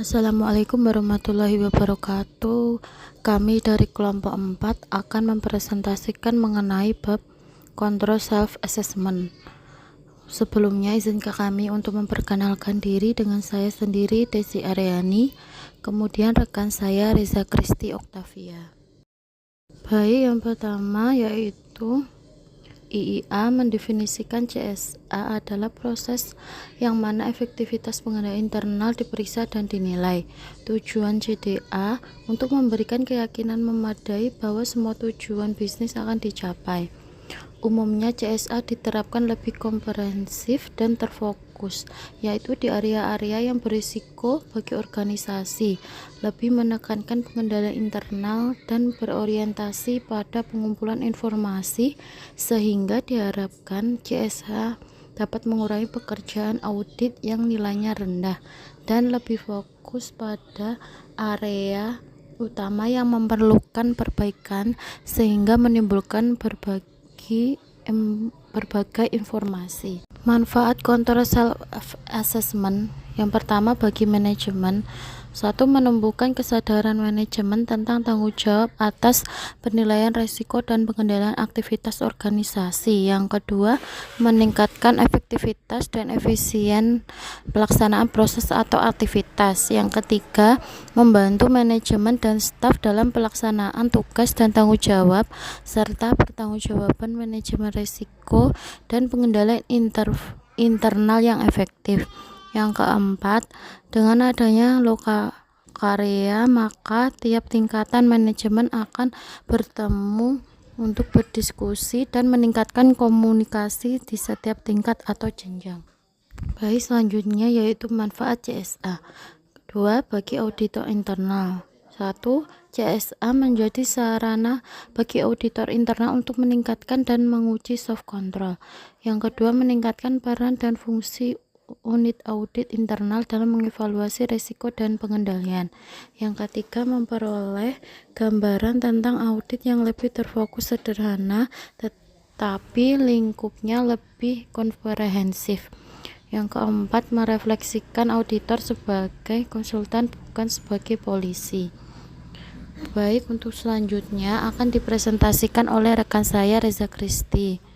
Assalamualaikum warahmatullahi wabarakatuh. Kami dari kelompok 4 akan mempresentasikan mengenai bab kontrol self assessment. Sebelumnya izinkan kami untuk memperkenalkan diri dengan saya sendiri, Desi Aryani, kemudian rekan saya Reza Kristi Oktavia. Baik, yang pertama yaitu IIA mendefinisikan CSA adalah proses yang mana efektivitas pengendalian internal diperiksa dan dinilai. Tujuan CDA untuk memberikan keyakinan memadai bahwa semua tujuan bisnis akan dicapai. Umumnya CSA diterapkan lebih komprehensif dan terfokus, yaitu di area-area yang berisiko bagi organisasi, lebih menekankan pengendalian internal dan berorientasi pada pengumpulan informasi, sehingga diharapkan CSA dapat mengurangi pekerjaan audit yang nilainya rendah dan lebih fokus pada area utama yang memerlukan perbaikan, sehingga menimbulkan berbagai informasi. Manfaat kontrol self assessment yang pertama bagi manajemen, satu, menumbuhkan kesadaran manajemen tentang tanggung jawab atas penilaian risiko dan pengendalian aktivitas organisasi. Yang kedua, meningkatkan efektivitas dan efisien pelaksanaan proses atau aktivitas. Yang ketiga, membantu manajemen dan staf dalam pelaksanaan tugas dan tanggung jawab serta pertanggungjawaban manajemen risiko dan pengendalian internal yang efektif. Yang keempat, dengan adanya lokakarya, maka tiap tingkatan manajemen akan bertemu untuk berdiskusi dan meningkatkan komunikasi di setiap tingkat atau jenjang. Baik, selanjutnya yaitu manfaat CSA. Kedua, bagi auditor internal. 1. CSA menjadi sarana bagi auditor internal untuk meningkatkan dan menguji soft control. Yang kedua, meningkatkan peran dan fungsi unit audit internal dalam mengevaluasi risiko dan pengendalian. Yang ketiga, memperoleh gambaran tentang audit yang lebih terfokus, sederhana, tetapi lingkupnya lebih komprehensif. Yang keempat, merefleksikan auditor sebagai konsultan bukan sebagai polisi. Baik, untuk selanjutnya akan dipresentasikan oleh rekan saya Reza Kristi.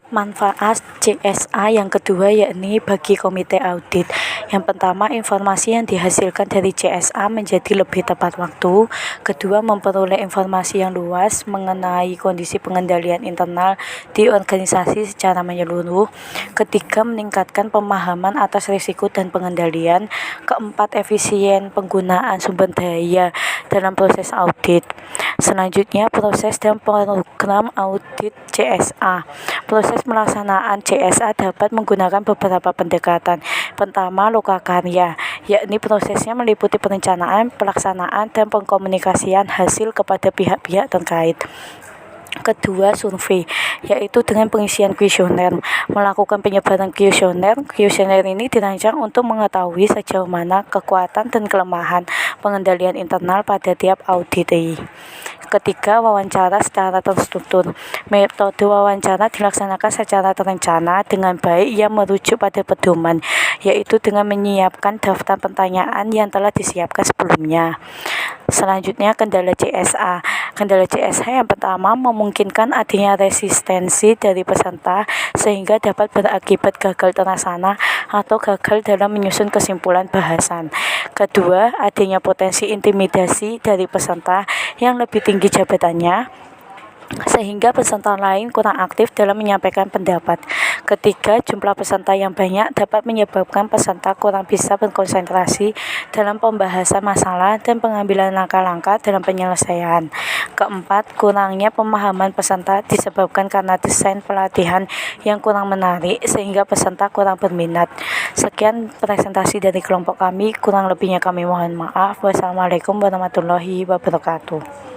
Manfaat CSA yang kedua yakni bagi komite audit. Yang pertama, informasi yang dihasilkan dari CSA menjadi lebih tepat waktu. Kedua, memperoleh informasi yang luas mengenai kondisi pengendalian internal di organisasi secara menyeluruh. Ketiga, meningkatkan pemahaman atas risiko dan pengendalian. Keempat, efisien penggunaan sumber daya dalam proses audit. Selanjutnya, proses dan program audit CSA. Proses melaksanaan CSA dapat menggunakan beberapa pendekatan. Pertama, lokakarya, yakni prosesnya meliputi perencanaan, pelaksanaan, dan pengkomunikasian hasil kepada pihak-pihak terkait. Kedua, survei, yaitu dengan pengisian kuesioner. Melakukan penyebaran kuesioner. Kuesioner ini dirancang untuk mengetahui sejauh mana kekuatan dan kelemahan pengendalian internal pada tiap auditee. Ketiga, wawancara secara terstruktur. Metode wawancara dilaksanakan secara terencana dengan baik yang merujuk pada pedoman, yaitu dengan menyiapkan daftar pertanyaan yang telah disiapkan sebelumnya. Selanjutnya, kendala CSA. Kendala CSA yang pertama, memungkinkan adanya resistensi dari peserta sehingga dapat berakibat gagal terlaksana atau gagal dalam menyusun kesimpulan bahasan. Kedua, adanya potensi intimidasi dari peserta yang lebih tinggi jabatannya sehingga peserta lain kurang aktif dalam menyampaikan pendapat. Ketiga, jumlah peserta yang banyak dapat menyebabkan peserta kurang bisa berkonsentrasi dalam pembahasan masalah dan pengambilan langkah-langkah dalam penyelesaian. Keempat, kurangnya pemahaman peserta disebabkan karena desain pelatihan yang kurang menarik sehingga peserta kurang berminat. Sekian presentasi dari kelompok kami, kurang lebihnya kami mohon maaf. Wassalamualaikum warahmatullahi wabarakatuh.